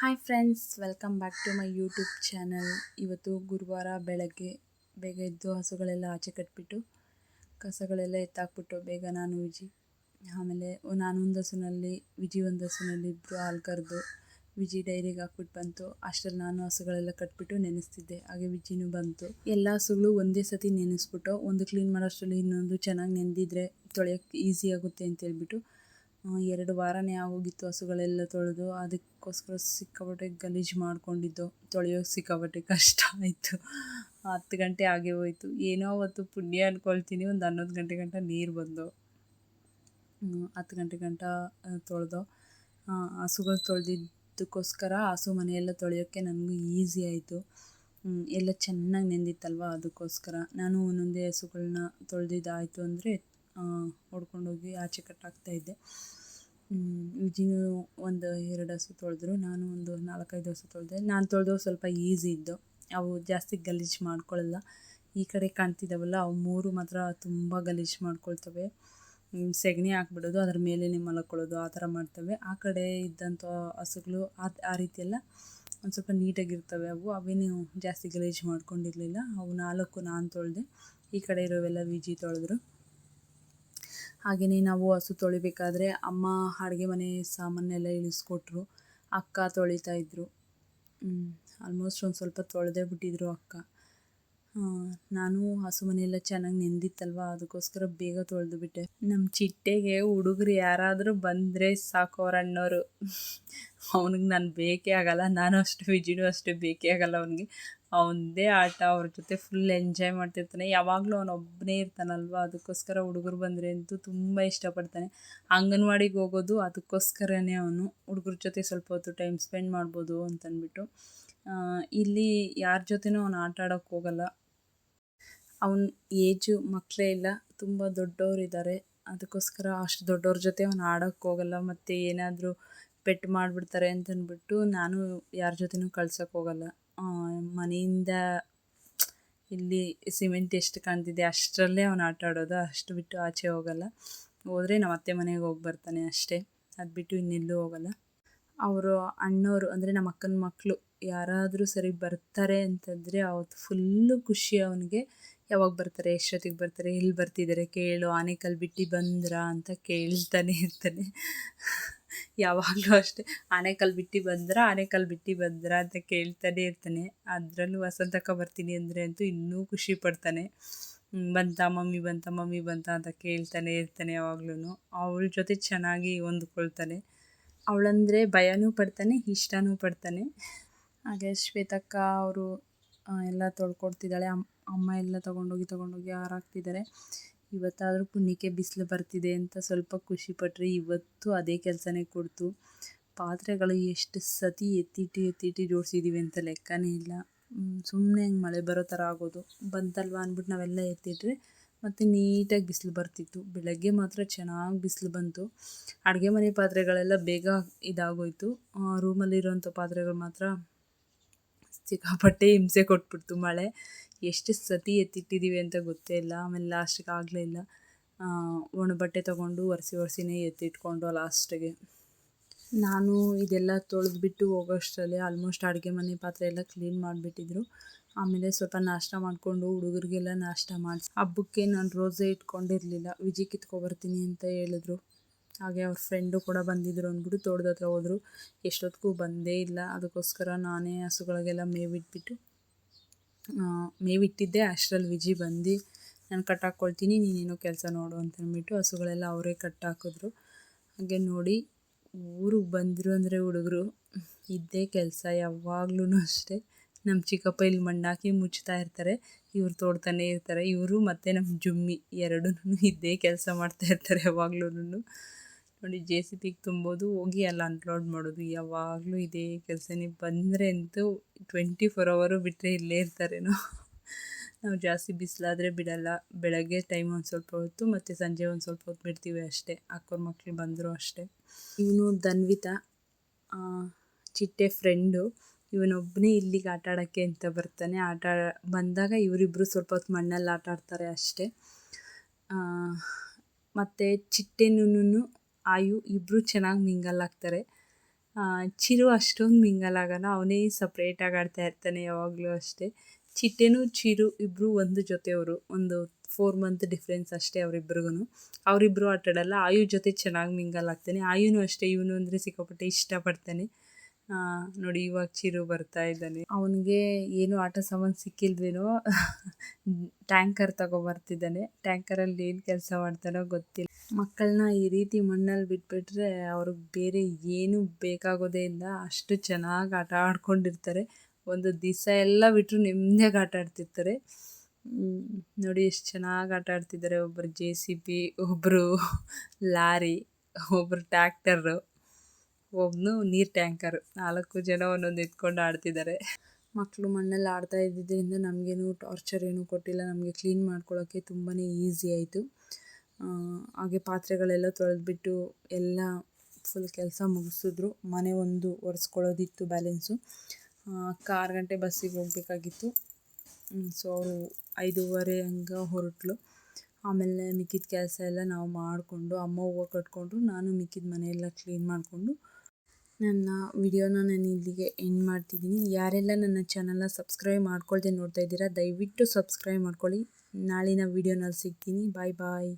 Hi friends, welcome back to my YouTube channel. ಇವತ್ತು ಗುರುವಾರ ಬೆಳಗ್ಗೆ ಬೇಗ ಎದ್ದು ಹಸುಗಳೆಲ್ಲ ಆಚೆ ಕಟ್ಬಿಟ್ಟು ಕಸಗಳೆಲ್ಲ ಎತ್ತಾಕ್ಬಿಟ್ಟು ಬೇಗ ನಾನು ಆಮೇಲೆ ನಾನು ಒಂದು ಹಸುನಲ್ಲಿ ಒಂದು ಹಸುನಲ್ಲಿ ಇಬ್ಬರು ಹಾಲು ಕರೆದು ಡೈರಿಗೆ ಹಾಕ್ಬಿಟ್ಟು ಬಂತು. ಅಷ್ಟರಲ್ಲಿ ನಾನು ಹಸುಗಳೆಲ್ಲ ಕಟ್ಬಿಟ್ಟು ನೆನೆಸ್ತಿದ್ದೆ. ಹಾಗೆ ವಿಜಿನೂ ಬಂತು. ಎಲ್ಲ ಹಸುಗಳು ಒಂದೇ ಸತಿ ನೆನೆಸ್ಬಿಟ್ಟು ಒಂದು ಕ್ಲೀನ್ ಮಾಡೋಷ್ಟರಲ್ಲಿ ಇನ್ನೊಂದು ಚೆನ್ನಾಗಿ ನೆಂದಿದ್ರೆ ತೊಳೆಯೋಕ್ಕೆ ಈಸಿ ಆಗುತ್ತೆ ಅಂತೇಳ್ಬಿಟ್ಟು 2 ವಾರನೇ ಆಗೋಗಿತ್ತು ಹಸುಗಳೆಲ್ಲ ತೊಳೆದು. ಅದಕ್ಕೋಸ್ಕರ ಸಿಕ್ಕಾಪಟ್ಟೆ ಗಲೀಜು ಮಾಡ್ಕೊಂಡಿದ್ದು, ತೊಳೆಯೋಕೆ ಸಿಕ್ಕಾಪಟ್ಟೆ ಕಷ್ಟ ಆಯಿತು. 10 ಗಂಟೆ ಆಗೇ ಹೋಯಿತು. ಏನೋ ಅವತ್ತು ಪುಣ್ಯ ಅಂದ್ಕೊಳ್ತೀನಿ, ಒಂದು 11 ಗಂಟೆ ಗಂಟ ನೀರು ಬಂದು 10 ಗಂಟೆ ಗಂಟ ತೊಳೆದೋ. ಹಸುಗಳು ತೊಳೆದಿದ್ದಕ್ಕೋಸ್ಕರ ಹಸು ಮನೆಯೆಲ್ಲ ತೊಳೆಯೋಕ್ಕೆ ನನಗೂ ಈಸಿ ಆಯಿತು. ಎಲ್ಲ ಚೆನ್ನಾಗಿ ನೆಂದಿತ್ತಲ್ವ, ಅದಕ್ಕೋಸ್ಕರ ನಾನು ಒಂದೊಂದೇ ಹಸುಗಳನ್ನ ತೊಳೆದಿದ್ದಾಯಿತು ಅಂದರೆ ಹೊಡ್ಕೊಂಡೋಗಿ ಆಚೆ ಕಟ್ಟಾಕ್ತಾಯಿದ್ದೆ. ವಿಜಿನೂ ಒಂದು 2 ಹಸು ತೊಳೆದ್ರು, ನಾನು ಒಂದು 4-5 ಹಸು ತೊಳೆದೆ. ನಾನು ತೊಳೆದವು ಸ್ವಲ್ಪ ಈಸಿ ಇದ್ದು, ಅವು ಜಾಸ್ತಿ ಗಲೀಜು ಮಾಡ್ಕೊಳ್ಳಲ್ಲ. ಈ ಕಡೆ ಕಾಣ್ತಿದ್ದಾವಲ್ಲ, ಅವು 3 ಮಾತ್ರ ತುಂಬ ಗಲೀಜು ಮಾಡ್ಕೊಳ್ತವೆ. ಸೆಗಣಿ ಹಾಕ್ಬಿಡೋದು, ಅದ್ರ ಮೇಲೇ ಮಲ್ಕೊಳ್ಳೋದು, ಆ ಥರ ಮಾಡ್ತವೆ. ಆ ಕಡೆ ಇದ್ದಂಥ ಹಸುಗಳು ಆ ರೀತಿಯೆಲ್ಲ ಒಂದು ಸ್ವಲ್ಪ ನೀಟಾಗಿರ್ತವೆ. ಅವೇನು ಜಾಸ್ತಿ ಗಲೀಜು ಮಾಡ್ಕೊಂಡಿರಲಿಲ್ಲ. ಅವು 4 ನಾನು ತೊಳೆದೆ, ಈ ಕಡೆ ಇರೋವೆಲ್ಲ ವಿಜಿ ತೊಳೆದ್ರು. ಹಾಗೆಯೇ ನಾವು ಹಸು ತೊಳಿಬೇಕಾದ್ರೆ ಅಮ್ಮ ಅಡುಗೆ ಮನೆ ಸಾಮಾನೆಲ್ಲ ಇಳಿಸ್ಕೊಟ್ರು. ಅಕ್ಕ ತೊಳಿತಾಯಿದ್ರು. ಆಲ್ಮೋಸ್ಟ್ ಒಂದು ಸ್ವಲ್ಪ ತೊಳೆದೇ ಬಿಟ್ಟಿದ್ರು ಅಕ್ಕ. ನಾನು ಹಸು ಮನೆಯೆಲ್ಲ ಚೆನ್ನಾಗಿ ನೆಂದಿತ್ತಲ್ವ, ಅದಕ್ಕೋಸ್ಕರ ಬೇಗ ತೊಳೆದು ಬಿಟ್ಟೆ. ನಮ್ಮ ಚಿಟ್ಟೆಗೆ ಹುಡುಗರು ಯಾರಾದರೂ ಬಂದರೆ ಸಾಕು, ಅವ್ರ ಅಣ್ಣವರು. ಅವನಿಗೆ ನಾನು ಬೇಕೇ ಆಗಲ್ಲ, ನಾನು ಅಷ್ಟು ವಿಜಿನೂ ಅಷ್ಟೇ ಬೇಕೇ ಆಗಲ್ಲ ಅವನಿಗೆ. ಅವನದೇ ಆಟ, ಅವ್ರ ಜೊತೆ ಫುಲ್ ಎಂಜಾಯ್ ಮಾಡ್ತಿರ್ತಾನೆ. ಯಾವಾಗಲೂ ಅವನೊಬ್ಬನೇ ಇರ್ತಾನಲ್ವ, ಅದಕ್ಕೋಸ್ಕರ ಹುಡುಗರು ಬಂದರೆ ಅಂತೂ ತುಂಬ ಇಷ್ಟಪಡ್ತಾನೆ. ಅಂಗನವಾಡಿಗೆ ಹೋಗೋದು ಅದಕ್ಕೋಸ್ಕರನೇ. ಅವನು ಹುಡುಗರ ಜೊತೆ ಸ್ವಲ್ಪ ಹೊತ್ತು ಟೈಮ್ ಸ್ಪೆಂಡ್ ಮಾಡ್ಬೋದು ಅಂತಂದ್ಬಿಟ್ಟು. ಇಲ್ಲಿ ಯಾರ ಜೊತೆನೂ ಅವನು ಆಟ ಆಡೋಕ್ಕೆ ಹೋಗಲ್ಲ. ಅವನ ಏಜು ಮಕ್ಕಳೇ ಇಲ್ಲ, ತುಂಬ ದೊಡ್ಡವರಿದ್ದಾರೆ. ಅದಕ್ಕೋಸ್ಕರ ಅಷ್ಟು ದೊಡ್ಡವ್ರ ಜೊತೆ ಅವನು ಆಡೋಕ್ಕೆ ಹೋಗಲ್ಲ. ಮತ್ತು ಏನಾದರೂ ಪೆಟ್ಟು ಮಾಡಿಬಿಡ್ತಾರೆ ಅಂತಂದ್ಬಿಟ್ಟು ನಾನು ಯಾರ ಜೊತೆನೂ ಕಳ್ಸೋಕ್ಕೆ ಹೋಗಲ್ಲ. ಮನೆಯಿಂದ ಇಲ್ಲಿ ಸಿಮೆಂಟ್ ಎಷ್ಟು ಕಾಣ್ತಿದೆ ಅಷ್ಟರಲ್ಲೇ ಅವನು ಆಟ ಆಡೋದು, ಅಷ್ಟು ಬಿಟ್ಟು ಆಚೆ ಹೋಗಲ್ಲ. ಹೋದರೆ ನಮ್ಮ ಅತ್ತೆ ಮನೆಗೆ ಹೋಗಿ ಬರ್ತಾನೆ ಅಷ್ಟೇ, ಅದು ಬಿಟ್ಟು ಇನ್ನೆಲ್ಲೂ ಹೋಗಲ್ಲ. ಅವರು ಅಣ್ಣವರು ಅಂದರೆ ನಮ್ಮ ಅಕ್ಕನ ಮಕ್ಕಳು ಯಾರಾದರೂ ಸರಿ ಬರ್ತಾರೆ ಅಂತಂದರೆ ಅವತ್ತು ಫುಲ್ಲು ಖುಷಿ ಅವನಿಗೆ. ಯಾವಾಗ ಬರ್ತಾರೆ, ಎಷ್ಟೊತ್ತಿಗೆ ಬರ್ತಾರೆ, ಎಲ್ಲಿ ಬರ್ತಿದ್ದಾರೆ ಕೇಳು, ಆನೆಕಲ್ಲು ಬಿಟ್ಟು ಬಂದ್ರಾ ಅಂತ ಕೇಳ್ತಾನೆ ಇರ್ತಾನೆ. ಯಾವಾಗಲೂ ಅಷ್ಟೇ, ಆನೆಕಲ್ಲು ಬಿಟ್ಟು ಬಂದ್ರಾ ಅಂತ ಕೇಳ್ತಾನೆ ಇರ್ತಾನೆ. ಅದರಲ್ಲೂ ವಸಂತಕ್ಕ ಬರ್ತೀನಿ ಅಂದರೆ ಅಂತೂ ಇನ್ನೂ ಖುಷಿ ಪಡ್ತಾನೆ. ಬಂತಾ ಮಮ್ಮಿ ಬಂತಾ ಅಂತ ಕೇಳ್ತಾನೆ ಇರ್ತಾನೆ ಯಾವಾಗ್ಲೂ. ಅವಳ ಜೊತೆ ಚೆನ್ನಾಗಿ ಹೊಂದ್ಕೊಳ್ತಾನೆ. ಅವಳಂದರೆ ಭಯನೂ ಪಡ್ತಾನೆ, ಇಷ್ಟನೂ ಪಡ್ತಾನೆ. ಹಾಗೆ ಶ್ವೇತಕ್ಕ ಅವರು ಎಲ್ಲ ತೊಳ್ಕೊಡ್ತಿದ್ದಾಳೆ. ಅಮ್ಮ ಎಲ್ಲ ತಗೊಂಡೋಗಿ ಹಾರಾಕ್ತಿದ್ದಾರೆ. ಇವತ್ತಾದರೂ ಪುಣ್ಯಕ್ಕೆ ಬಿಸಿಲು ಬರ್ತಿದೆ ಅಂತ ಸ್ವಲ್ಪ ಖುಷಿಪಟ್ರೆ, ಇವತ್ತು ಅದೇ ಕೆಲಸನೇ ಕೊಡ್ತು. ಪಾತ್ರೆಗಳು ಎಷ್ಟು ಸತಿ ಎತ್ತಿಟ್ಟು ಜೋಡಿಸಿದ್ದೀವಿ ಅಂತ ಲೆಕ್ಕನೇ ಇಲ್ಲ. ಸುಮ್ಮನೆ ಹಂಗೆ ಮಳೆ ಬರೋ ಥರ ಆಗೋದು. ಬಂತಲ್ವ ಅಂದ್ಬಿಟ್ಟು ನಾವೆಲ್ಲ ಎತ್ತಿಟ್ರೆ ಮತ್ತು ನೀಟಾಗಿ ಬಿಸಿಲು ಬರ್ತಿತ್ತು. ಬೆಳಗ್ಗೆ ಮಾತ್ರ ಚೆನ್ನಾಗಿ ಬಿಸಿಲು ಬಂತು. ಅಡುಗೆ ಮನೆ ಪಾತ್ರೆಗಳೆಲ್ಲ ಬೇಗ ಇದಾಗೋಯಿತು. ರೂಮಲ್ಲಿರೋಂಥ ಪಾತ್ರೆಗಳು ಮಾತ್ರ ಸಿಕ್ಕಾಪಟ್ಟೆ ಹಿಂಸೆ ಕೊಟ್ಬಿಡ್ತು ಮಳೆ. ಎಷ್ಟು ಸತಿ ಎತ್ತಿಟ್ಟಿದ್ದೀವಿ ಅಂತ ಗೊತ್ತೇ ಇಲ್ಲ. ಆಮೇಲೆ ಲಾಸ್ಟಿಗೆ ಆಗಲೇ ಇಲ್ಲ, ಒಣ ಬಟ್ಟೆ ತೊಗೊಂಡು ಒರೆಸಿನೇ ಎತ್ತಿಟ್ಕೊಂಡು ಲಾಸ್ಟಿಗೆ. ನಾನು ಇದೆಲ್ಲ ತೊಳೆದ್ಬಿಟ್ಟು ಹೋಗೋಷ್ಟರಲ್ಲಿ ಆಲ್ಮೋಸ್ಟ್ ಅಡುಗೆ ಮನೆ ಪಾತ್ರೆ ಎಲ್ಲ ಕ್ಲೀನ್ ಮಾಡಿಬಿಟ್ಟಿದ್ರು. ಆಮೇಲೆ ಸ್ವಲ್ಪ ನಾಷ್ಟ ಮಾಡಿಕೊಂಡು ಹುಡುಗರಿಗೆಲ್ಲ ನಾಷ್ಟ ಮಾಡಿಸಿ, ಹಬ್ಬಕ್ಕೆ ನಾನು ರೋಸೆ ಇಟ್ಕೊಂಡಿರಲಿಲ್ಲ, ವಿಜಿ ಕಿತ್ಕೊಬರ್ತೀನಿ ಅಂತ ಹೇಳಿದ್ರು. ಹಾಗೆ ಅವ್ರ ಫ್ರೆಂಡು ಕೂಡ ಬಂದಿದ್ದರು ಅಂದ್ಬಿಟ್ಟು ತೋಟದ ಹತ್ರ ಹೋದರು. ಎಷ್ಟೊತ್ತಿಗೂ ಬಂದೇ ಇಲ್ಲ. ಅದಕ್ಕೋಸ್ಕರ ನಾನೇ ಹಸುಗಳಿಗೆಲ್ಲ ಮೇವಿಟ್ಟಿದ್ದೆ. ಅಷ್ಟರಲ್ಲಿ ವಿಜಿ ಬಂದು ನಾನು ಕಟ್ಟಾಕ್ಕೊಳ್ತೀನಿ, ನೀನೇನೋ ಕೆಲಸ ನೋಡು ಅಂತಂದ್ಬಿಟ್ಟು ಹಸುಗಳೆಲ್ಲ ಅವರೇ ಕಟ್ಟಾಕಿದ್ರು. ಹಾಗೆ ನೋಡಿ, ಊರಿಗೆ ಬಂದರು ಅಂದರೆ ಹುಡುಗರು ಇದ್ದೇ ಕೆಲಸ ಯಾವಾಗ್ಲೂ ಅಷ್ಟೇ. ನಮ್ಮ ಚಿಕ್ಕಪ್ಪ ಇಲ್ಲಿ ಮಣ್ಣಾಕಿ ಮುಚ್ತಾ ಇರ್ತಾರೆ, ಇವ್ರು ತೋಡ್ತಾನೆ ಇರ್ತಾರೆ. ಇವರು ಮತ್ತು ನಮ್ಮ ಜುಮ್ಮಿ ಎರಡೂ ಇದ್ದೇ ಕೆಲಸ ಮಾಡ್ತಾಯಿರ್ತಾರೆ ಯಾವಾಗ್ಲೂ. ನೋಡಿ, JCB ತುಂಬೋದು, ಹೋಗಿ ಅಲ್ಲಿ ಅನ್ಲೋಡ್ ಮಾಡೋದು, ಯಾವಾಗಲೂ ಇದೇ ಕೆಲಸನೇ. ಬಂದರೆ ಅಂತೂ 24 hour ಬಿಟ್ಟರೆ ಇಲ್ಲೇ ಇರ್ತಾರೇನೋ. ನಾವು ಜಾಸ್ತಿ ಬಿಸಿಲಾದರೆ ಬಿಡಲ್ಲ. ಬೆಳಗ್ಗೆ ಟೈಮ್ ಒಂದು ಸ್ವಲ್ಪ ಹೊತ್ತು ಮತ್ತು ಸಂಜೆ ಒಂದು ಸ್ವಲ್ಪ ಹೊತ್ತು ಬಿಡ್ತೀವಿ ಅಷ್ಟೇ. ಅಕ್ಕವ್ರ ಮಕ್ಕಳು ಬಂದರು ಅಷ್ಟೇ. ಇವನು ಧನ್ವಿತ, ಚಿಟ್ಟೆ ಫ್ರೆಂಡು. ಇವನೊಬ್ಬನೇ ಇಲ್ಲಿಗೆ ಆಟ ಆಡೋಕ್ಕೆ ಅಂತ ಬರ್ತಾನೆ. ಬಂದಾಗ ಇವರಿಬ್ಬರು ಸ್ವಲ್ಪ ಹೊತ್ತು ಮಣ್ಣಲ್ಲಿ ಆಟ ಆಡ್ತಾರೆ ಅಷ್ಟೇ. ಮತ್ತು ಚಿಟ್ಟೆನೂ ಆಯು ಇಬ್ಬರು ಚೆನ್ನಾಗಿ ಮಿಂಗಲ್ ಆಗ್ತಾರೆ. ಚಿರು ಅಷ್ಟೊಂದು ಮಿಂಗಲ್ ಆಗಲ್ಲ, ಅವನೇ ಸಪ್ರೇಟಾಗಿ ಆಡ್ತಾ ಇರ್ತಾನೆ ಯಾವಾಗಲೂ ಅಷ್ಟೇ. ಚಿಟ್ಟೆನೂ ಚಿರು ಇಬ್ಬರು ಒಂದು ಜೊತೆಯವರು, ಒಂದು 4 ಮಂತ್ ಡಿಫ್ರೆನ್ಸ್ ಅಷ್ಟೇ ಅವರಿಬ್ರಿಗೂ. ಅವರಿಬ್ಬರು ಆಟಾಡಲ್ಲ. ಆಯು ಜೊತೆ ಚೆನ್ನಾಗಿ ಮಿಂಗಲ್ ಆಗ್ತಾನೆ. ಆಯುನೂ ಅಷ್ಟೇ, ಇವನು ಅಂದರೆ ಸಿಕ್ಕಾಪಟ್ಟೆ ಇಷ್ಟಪಡ್ತಾನೆ. ನೋಡಿ ಇವಾಗ ಚಿರು ಬರ್ತಾ ಇದ್ದಾನೆ. ಅವನಿಗೆ ಏನು ಆಟ ಸಾಮಾನು ಸಿಕ್ಕಿಲ್ವೇನೋ ಟ್ಯಾಂಕರ್ ತಗೊಬರ್ತಿದ್ದಾನೆ. ಟ್ಯಾಂಕರಲ್ಲಿ ಏನು ಕೆಲಸ ಮಾಡ್ತಾನೋ ಗೊತ್ತಿಲ್ಲ. ಮಕ್ಕಳನ್ನ ಈ ರೀತಿ ಮಣ್ಣಲ್ಲಿ ಬಿಟ್ಬಿಟ್ರೆ ಅವ್ರಿಗೆ ಬೇರೆ ಏನು ಬೇಕಾಗೋದೇ ಇಲ್ಲ. ಅಷ್ಟು ಚೆನ್ನಾಗಿ ಆಟ ಆಡ್ಕೊಂಡಿರ್ತಾರೆ. ಒಂದು ದಿವಸ ಎಲ್ಲ ಬಿಟ್ಟರು ನೆಮ್ಮದಿಯಾಗಿ ಆಟ ಆಡ್ತಿರ್ತಾರೆ. ನೋಡಿ ಎಷ್ಟು ಚೆನ್ನಾಗಿ ಆಟ ಆಡ್ತಿದ್ದಾರೆ. ಒಬ್ಬರು JCB, ಒಬ್ಬರು ಲಾರಿ, ಒಬ್ಬರು ಟ್ಯಾಕ್ಟರು, ಒಬ್ಬನು ನೀರು ಟ್ಯಾಂಕರು. 4 ಜನ ಒಂದೊಂದು ಎತ್ಕೊಂಡು ಆಡ್ತಿದ್ದಾರೆ. ಮಕ್ಕಳು ಮಣ್ಣಲ್ಲಿ ಆಡ್ತಾ ಇದ್ದಿದ್ದರಿಂದ ನಮಗೇನು ಟಾರ್ಚರ್ ಏನೂ ಕೊಟ್ಟಿಲ್ಲ. ನಮಗೆ ಕ್ಲೀನ್ ಮಾಡ್ಕೊಳ್ಳೋಕ್ಕೆ ತುಂಬಾ ಈಸಿ ಆಯಿತು. ಹಾಗೆ ಪಾತ್ರೆಗಳೆಲ್ಲ ತೊಳೆದ್ಬಿಟ್ಟು ಎಲ್ಲ ಫುಲ್ ಕೆಲಸ ಮುಗಿಸಿದ್ರು. ಮನೆ ಒಂದು ಒರೆಸ್ಕೊಳ್ಳೋದಿತ್ತು ಬ್ಯಾಲೆನ್ಸು. ಅಕ್ಕ 6 ಗಂಟೆ ಬಸ್ಸಿಗೆ ಹೋಗಬೇಕಾಗಿತ್ತು. ಸೊ ಅವರು 5:30 ಹಂಗೆ ಹೊರಟ್ಲು. ಆಮೇಲೆ ಮಿಕ್ಕಿದ ಕೆಲಸ ಎಲ್ಲ ನಾವು ಮಾಡಿಕೊಂಡು, ಅಮ್ಮ ಹೂವು ಕಟ್ಕೊಂಡ್ರು, ನಾನು ಮಿಕ್ಕಿದ ಮನೆಯೆಲ್ಲ ಕ್ಲೀನ್ ಮಾಡಿಕೊಂಡು ನನ್ನ ವಿಡಿಯೋನ ನಾನು ಇಲ್ಲಿಗೆ ಎಂಡ್ ಮಾಡ್ತಿದ್ದೀನಿ. ಯಾರೆಲ್ಲ ನನ್ನ ಚಾನಲ್ನ ಸಬ್ಸ್ಕ್ರೈಬ್ ಮಾಡ್ಕೊಳ್ದೆ ನೋಡ್ತಾ ಇದ್ದೀರಾ, ದಯವಿಟ್ಟು ಸಬ್ಸ್ಕ್ರೈಬ್ ಮಾಡ್ಕೊಳ್ಳಿ. ನಾಳಿನ ವಿಡಿಯೋನಲ್ಲಿ ಸಿಗ್ತೀನಿ. ಬಾಯ್ ಬಾಯ್.